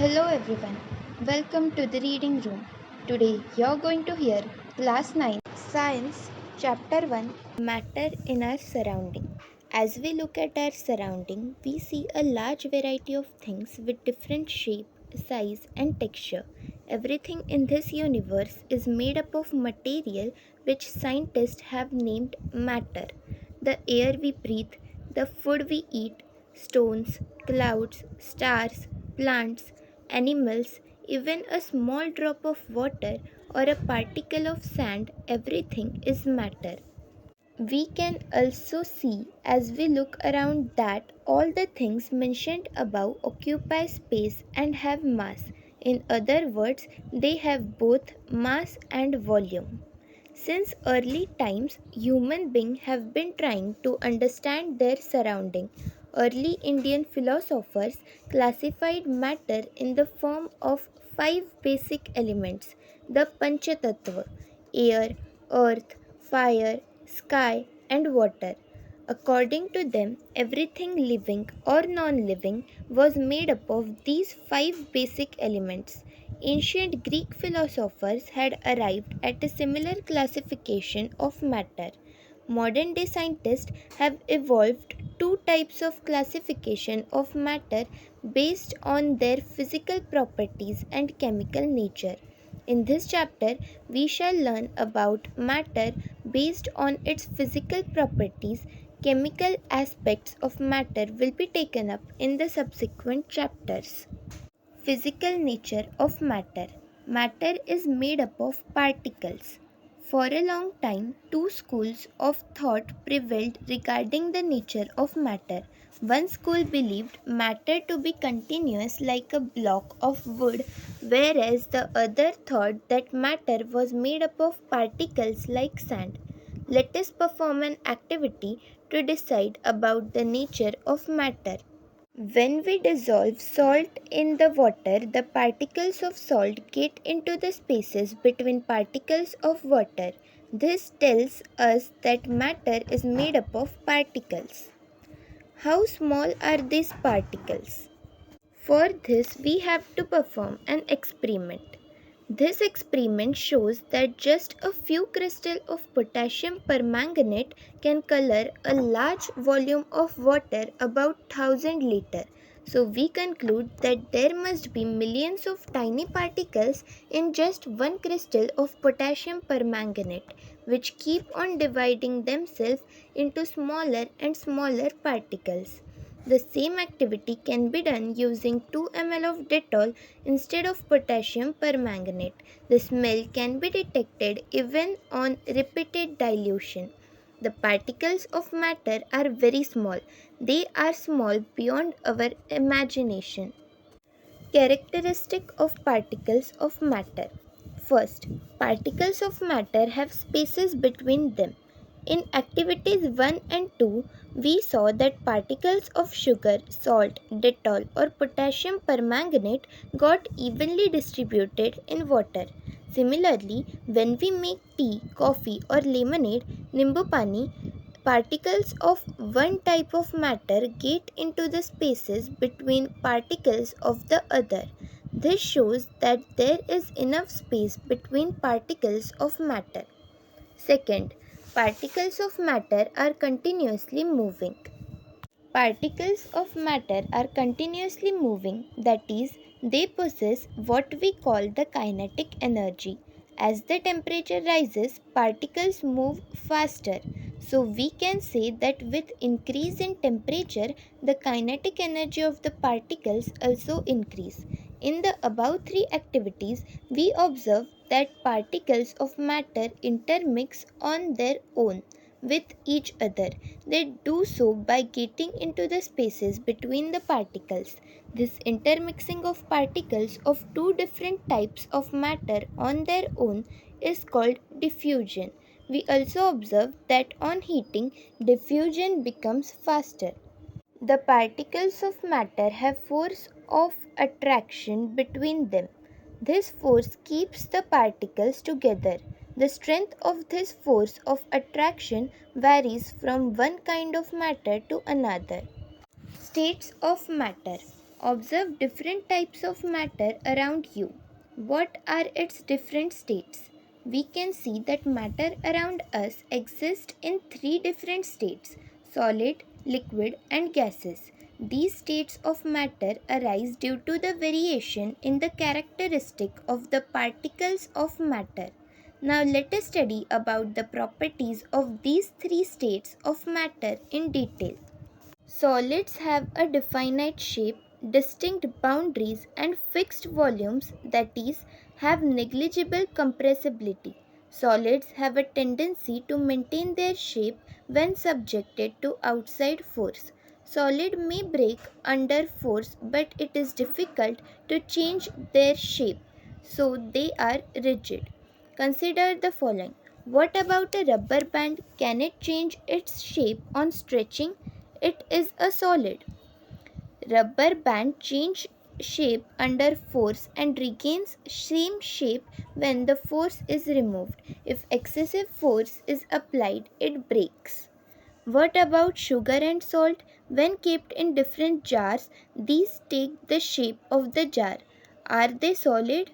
Hello everyone, welcome to the reading room. Today you're going to hear Class 9 Science Chapter 1 Matter in Our Surrounding. As we look at our surrounding, we see a large variety of things with different shape, size, and texture. Everything in this universe is made up of material which scientists have named matter. The air we breathe, the food we eat, stones, clouds, stars, plants, animals, even a small drop of water or a particle of sand, everything is matter. We can also see as we look around that all the things mentioned above occupy space and have mass. In other words, they have both mass and volume. Since early times, human beings have been trying to understand their surrounding. Early Indian philosophers classified matter in the form of five basic elements: the Panchatattva, air, earth, fire, sky, and water. According to them, everything living or non living was made up of these five basic elements. Ancient Greek philosophers had arrived at a similar classification of matter. Modern day scientists have evolved two types of classification of matter based on their physical properties and chemical nature. In this chapter, we shall learn about matter based on its physical properties. Chemical aspects of matter will be taken up in the subsequent chapters. Physical nature of matter. Matter is made up of particles. For a long time, two schools of thought prevailed regarding the nature of matter. One school believed matter to be continuous like a block of wood, whereas the other thought that matter was made up of particles like sand. Let us perform an activity to decide about the nature of matter. When we dissolve salt in the water, the particles of salt get into the spaces between particles of water. This tells us that matter is made up of particles. How small are these particles? For this, we have to perform an experiment. This experiment shows that just a few crystals of potassium permanganate can color a large volume of water about 1000 liters. So we conclude that there must be millions of tiny particles in just one crystal of potassium permanganate, which keep on dividing themselves into smaller and smaller particles. The same activity can be done using 2 ml of Dettol instead of potassium permanganate. The smell can be detected even on repeated dilution. The particles of matter are very small. They are small beyond our imagination. Characteristic of particles of matter. First, particles of matter have spaces between them. In activities 1 and 2, we saw that particles of sugar, salt, Dettol, or potassium permanganate got evenly distributed in water. Similarly, when we make tea, coffee, or lemonade, nimbu pani, particles of one type of matter get into the spaces between particles of the other. This shows that there is enough space between particles of matter. Second, particles of matter are continuously moving. Particles of matter are continuously moving, that is, they possess what we call the kinetic energy. As the temperature rises, particles move faster. So we can say that with increase in temperature, the kinetic energy of the particles also increase. In the above three activities, we observe that particles of matter intermix on their own with each other. They do so by getting into the spaces between the particles. This intermixing of particles of two different types of matter on their own is called diffusion. We also observe that on heating, diffusion becomes faster. The particles of matter have force of attraction between them. This force keeps the particles together. The strength of this force of attraction varies from one kind of matter to another. States of matter. Observe different types of matter around you. What are its different states? We can see that matter around us exists in three different states: solid, liquid, and gases. These states of matter arise due to the variation in the characteristic of the particles of matter. Now let us study about the properties of these three states of matter in detail. Solids have a definite shape, distinct boundaries, and fixed volumes, that is, have negligible compressibility. Solids have a tendency to maintain their shape when subjected to outside force. Solid may break under force, but it is difficult to change their shape, so they are rigid. Consider the following. What about a rubber band? Can it change its shape on stretching? It is a solid. Rubber band change shape under force and regains same shape when the force is removed. If excessive force is applied, it breaks. What about sugar and salt? When kept in different jars, these take the shape of the jar. Are they solid?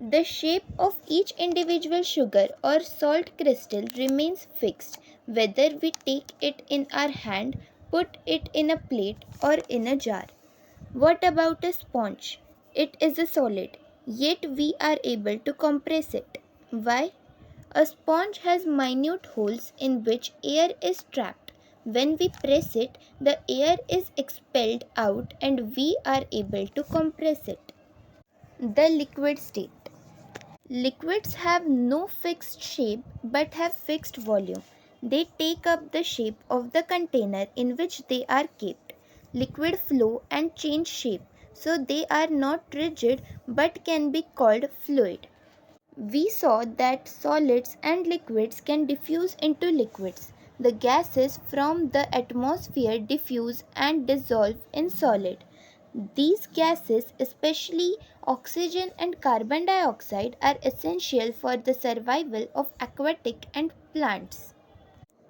The shape of each individual sugar or salt crystal remains fixed, whether we take it in our hand, put it in a plate, or in a jar. What about a sponge? It is a solid, yet we are able to compress it. Why? A sponge has minute holes in which air is trapped. When we press it, the air is expelled out and we are able to compress it. The liquid state. Liquids have no fixed shape but have fixed volume. They take up the shape of the container in which they are kept. Liquid flow and change shape, so they are not rigid but can be called fluid. We saw that solids and liquids can diffuse into liquids. The gases from the atmosphere diffuse and dissolve in solid. These gases, especially oxygen and carbon dioxide, are essential for the survival of aquatic and plants.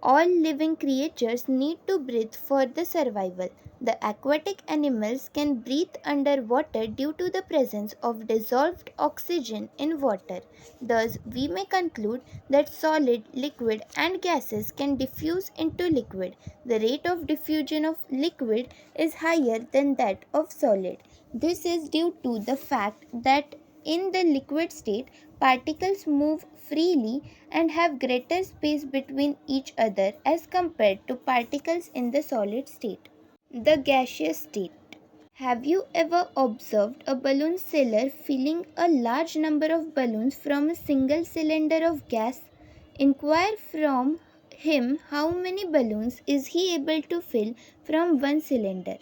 All living creatures need to breathe for the survival. The aquatic animals can breathe underwater due to the presence of dissolved oxygen in water. Thus, we may conclude that solid, liquid, and gases can diffuse into liquid. The rate of diffusion of liquid is higher than that of solid. This is due to the fact that in the liquid state, particles move freely and have greater space between each other as compared to particles in the solid state. The gaseous state. Have you ever observed a balloon seller filling a large number of balloons from a single cylinder of gas? Inquire from him how many balloons is he able to fill from one cylinder.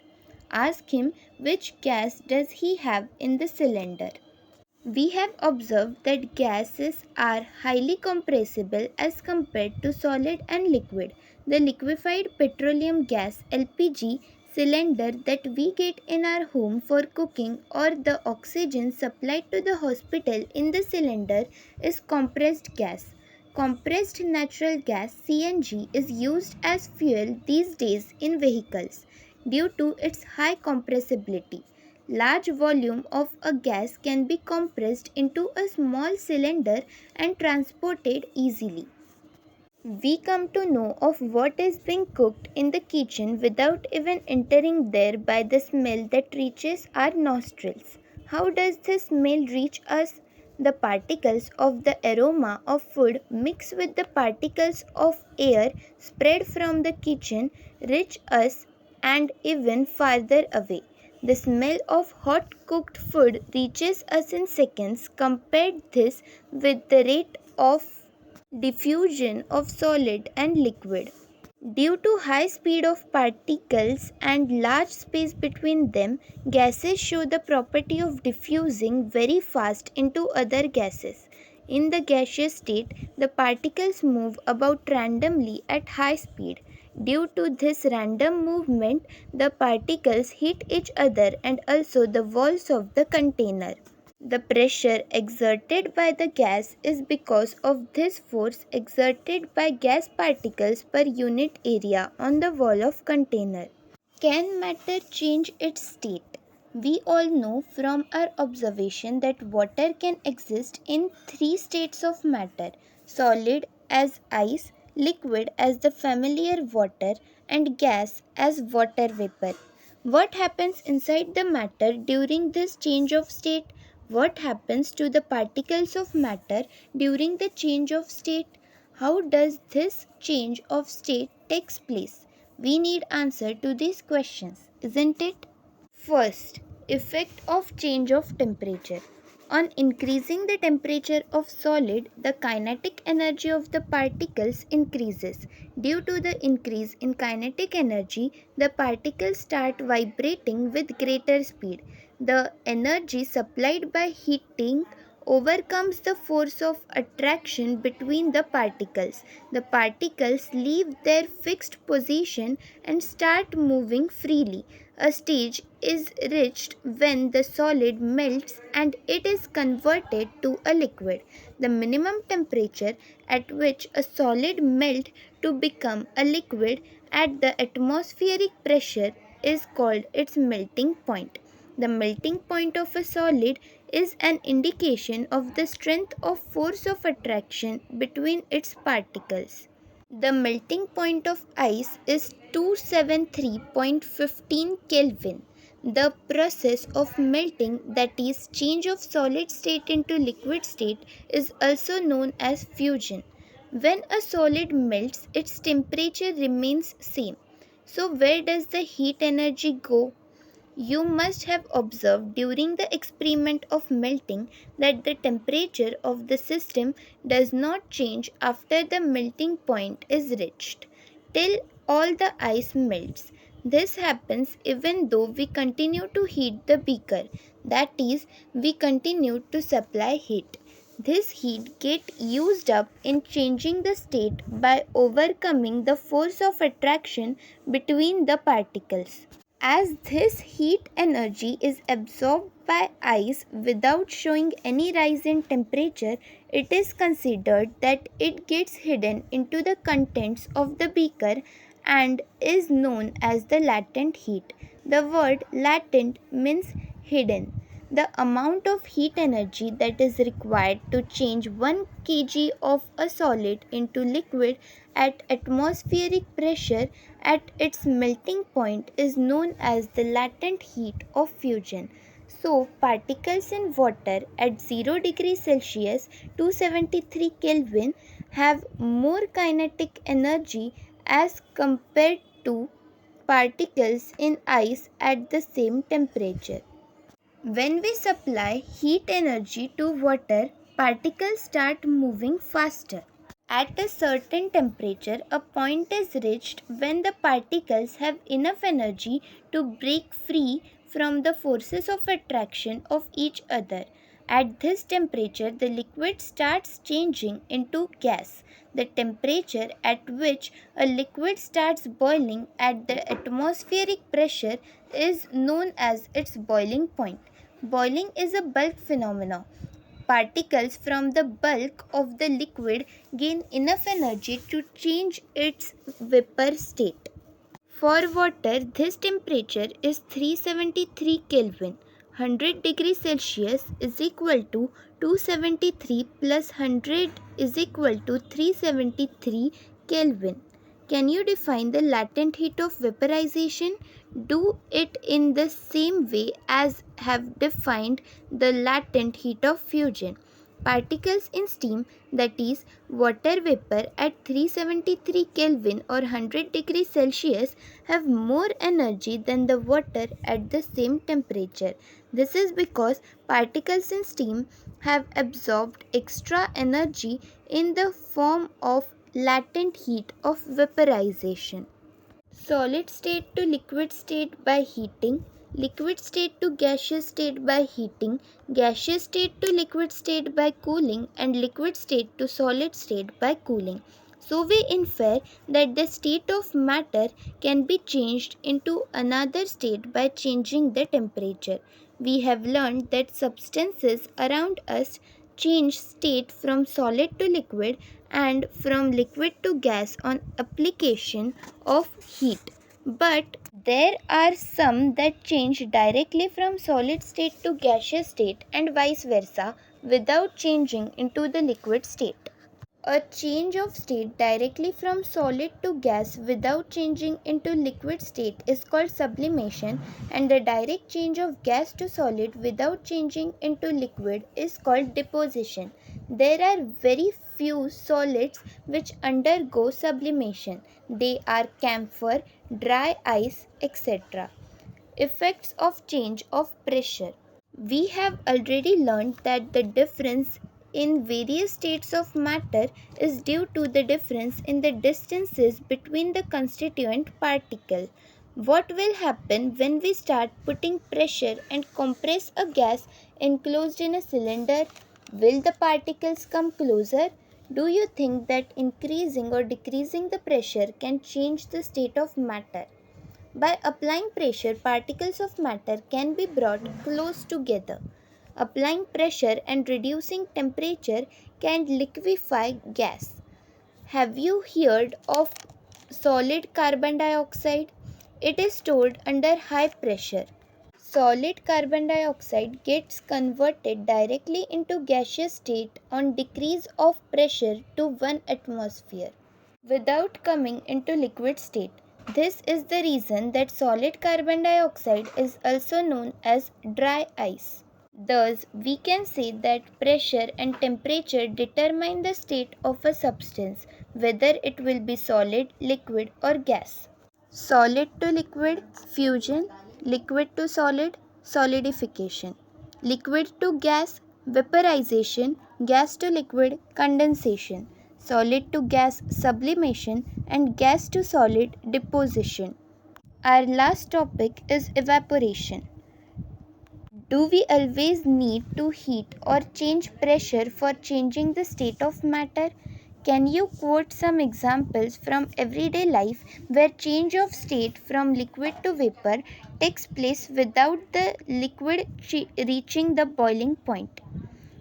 Ask him which gas does he have in the cylinder. We have observed that gases are highly compressible as compared to solid and liquid. The liquefied petroleum gas (LPG) cylinder that we get in our home for cooking or the oxygen supplied to the hospital in the cylinder is compressed gas. Compressed natural gas (CNG) is used as fuel these days in vehicles due to its high compressibility. Large volume of a gas can be compressed into a small cylinder and transported easily. We come to know of what is being cooked in the kitchen without even entering there by the smell that reaches our nostrils. How does the smell reach us? The particles of the aroma of food mix with the particles of air spread from the kitchen reach us and even farther away. The smell of hot cooked food reaches us in seconds. Compare this with the rate of diffusion of solid and liquid. Due to high speed of particles and large space between them, gases show the property of diffusing very fast into other gases. In the gaseous state, the particles move about randomly at high speed. Due to this random movement, the particles hit each other and also the walls of the container. The pressure exerted by the gas is because of this force exerted by gas particles per unit area on the wall of container. Can matter change its state? We all know from our observation that water can exist in three states of matter: solid as ice, liquid as the familiar water, and gas as water vapor. What happens inside the matter during this change of state? What happens to the particles of matter during the change of state? How does this change of state takes place? We need answer to these questions, isn't it? First, effect of change of temperature. On increasing the temperature of solid, the kinetic energy of the particles increases. Due to the increase in kinetic energy, the particles start vibrating with greater speed. The energy supplied by heating overcomes the force of attraction between the particles. The particles leave their fixed position and start moving freely. A stage is reached when the solid melts and it is converted to a liquid. The minimum temperature at which a solid melts to become a liquid at the atmospheric pressure is called its melting point. The melting point of a solid is an indication of the strength of force of attraction between its particles. The melting point of ice is 273.15 Kelvin. The process of melting, that is change of solid state into liquid state, is also known as fusion. When a solid melts, its temperature remains same. So where does the heat energy go? You must have observed during the experiment of melting that the temperature of the system does not change after the melting point is reached till all the ice melts. This happens even though we continue to heat the beaker, that is, we continue to supply heat. This heat gets used up in changing the state by overcoming the force of attraction between the particles. As this heat energy is absorbed by ice without showing any rise in temperature, it is considered that it gets hidden into the contents of the beaker and is known as the latent heat. The word latent means hidden. The amount of heat energy that is required to change 1 kg of a solid into liquid at atmospheric pressure at its melting point is known as the latent heat of fusion. So, particles in water at 0 degrees Celsius 273 Kelvin have more kinetic energy as compared to particles in ice at the same temperature. When we supply heat energy to water, particles start moving faster. At a certain temperature, a point is reached when the particles have enough energy to break free from the forces of attraction of each other. At this temperature, the liquid starts changing into gas. The temperature at which a liquid starts boiling at the atmospheric pressure is known as its boiling point. Boiling is a bulk phenomenon. Particles from the bulk of the liquid gain enough energy to change its vapor state. For water, this temperature is 373 Kelvin. 100 degrees Celsius is equal to 273 plus 100 is equal to 373 Kelvin. Can you define the latent heat of vaporization? Do it in the same way as have defined the latent heat of fusion. Particles in steam, that is, water vapor at 373 Kelvin or 100 degrees Celsius, have more energy than the water at the same temperature. This is because particles in steam have absorbed extra energy in the form of latent heat of vaporization. Solid state to liquid state by heating, liquid state to gaseous state by heating, gaseous state to liquid state by cooling, and liquid state to solid state by cooling. So we infer that the state of matter can be changed into another state by changing the temperature. We have learned that substances around us change state from solid to liquid and from liquid to gas on application of heat. But There are some that change directly from solid state to gaseous state and vice versa without changing into the liquid state. A change of state directly from solid to gas without changing into liquid state is called sublimation, and a direct change of gas to solid without changing into liquid is called deposition. There are very few solids which undergo sublimation. They are camphor, dry ice, etc. Effects of change of pressure. We have already learned that the difference in various states of matter is due to the difference in the distances between the constituent particle. What will happen when we start putting pressure and compress a gas enclosed in a cylinder? Will the particles come closer? Do you think that increasing or decreasing the pressure can change the state of matter? By applying pressure, particles of matter can be brought close together. Applying pressure and reducing temperature can liquefy gas. Have you heard of solid carbon dioxide? It is stored under high pressure. Solid carbon dioxide gets converted directly into gaseous state on decrease of pressure to 1 atmosphere without coming into liquid state. This is the reason that solid carbon dioxide is also known as dry ice. Thus, we can say that pressure and temperature determine the state of a substance, whether it will be solid, liquid, or gas. Solid to liquid, fusion; liquid to solid, solidification; liquid to gas, vaporization; gas to liquid, condensation; solid to gas, sublimation; and gas to solid, deposition. Our last topic is evaporation. Do we always need to heat or change pressure for changing the state of matter? Can you quote some examples from everyday life where change of state from liquid to vapor takes place without the liquid reaching the boiling point?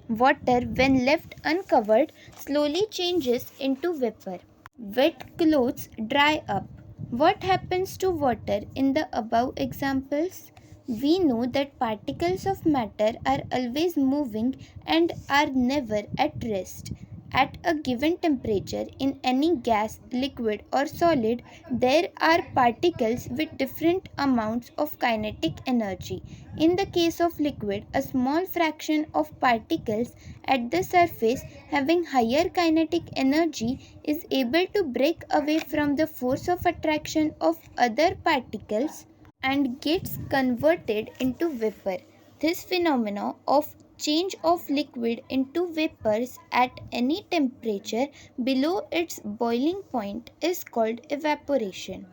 Water, when left uncovered, slowly changes into vapor. Wet clothes dry up. What happens to water in the above examples? We know that particles of matter are always moving and are never at rest. At a given temperature, in any gas, liquid, or solid, there are particles with different amounts of kinetic energy. In the case of liquid, a small fraction of particles at the surface having higher kinetic energy is able to break away from the force of attraction of other particles and gets converted into vapor. This phenomenon of change of liquid into vapors at any temperature below its boiling point is called evaporation.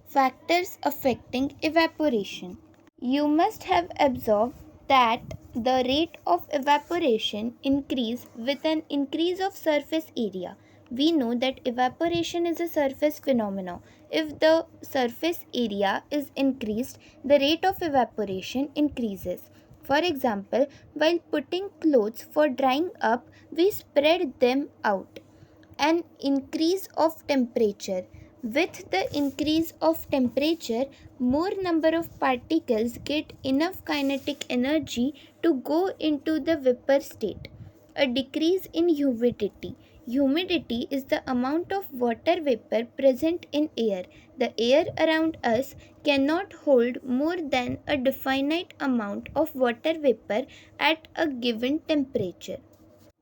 Factors affecting evaporation. You must have observed that the rate of evaporation increase with an increase of surface area. We know that evaporation is a surface phenomenon. If the surface area is increased, the rate of evaporation increases. For example, while putting clothes for drying up, we spread them out. An increase of temperature. With the increase of temperature, more number of particles get enough kinetic energy to go into the vapor state. A decrease in humidity. Humidity is the amount of water vapor present in air. The air around us cannot hold more than a definite amount of water vapor at a given temperature.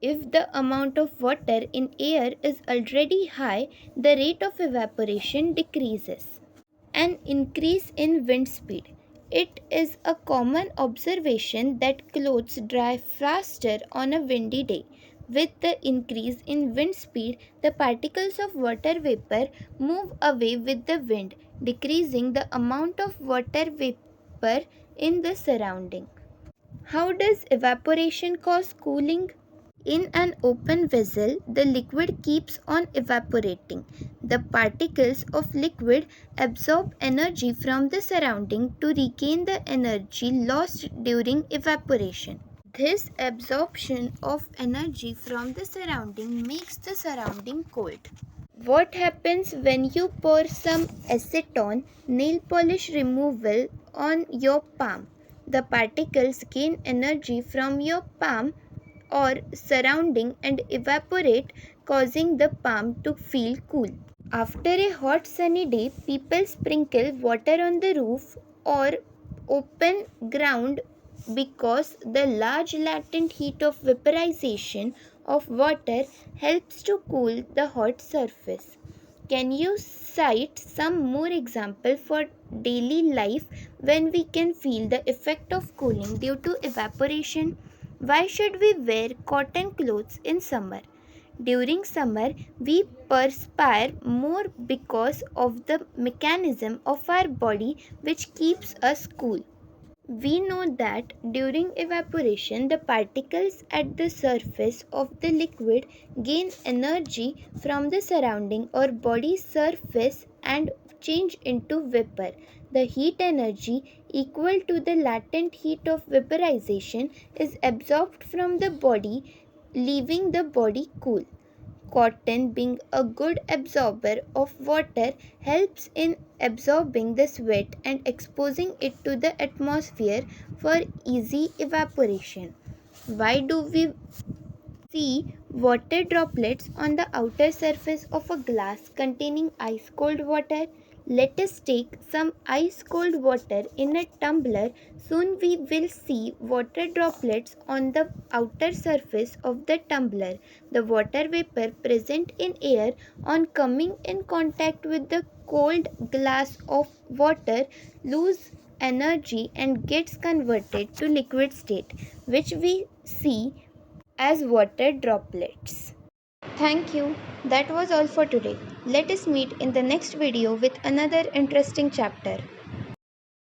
If the amount of water in air is already high, the rate of evaporation decreases. An increase in wind speed. It is a common observation that clothes dry faster on a windy day. With the increase in wind speed, the particles of water vapor move away with the wind, decreasing the amount of water vapor in the surrounding. How does evaporation cause cooling? In an open vessel, the liquid keeps on evaporating. The particles of liquid absorb energy from the surrounding to regain the energy lost during evaporation. This absorption of energy from the surrounding makes the surrounding cold. What happens when you pour some acetone nail polish removal on your palm? The particles gain energy from your palm or surrounding and evaporate, causing the palm to feel cool. After a hot sunny day, people sprinkle water on the roof or open ground because the large latent heat of vaporization of water helps to cool the hot surface. Can you cite some more example for daily life when we can feel the effect of cooling due to evaporation? Why should we wear cotton clothes in summer? During summer, we perspire more because of the mechanism of our body which keeps us cool. We know that during evaporation, the particles at the surface of the liquid gain energy from the surrounding or body surface and change into vapor. The heat energy equal to the latent heat of vaporization is absorbed from the body, leaving the body cool. Cotton, being a good absorber of water, helps in absorbing the sweat and exposing it to the atmosphere for easy evaporation. Why do we see water droplets on the outer surface of a glass containing ice cold water? Let us take some ice cold water in a tumbler. Soon we will see water droplets on the outer surface of the tumbler. The water vapor present in air on coming in contact with the cold glass of water lose energy and gets converted to liquid state, which we see as water droplets. Thank you. That was all for today. Let us meet in the next video with another interesting chapter.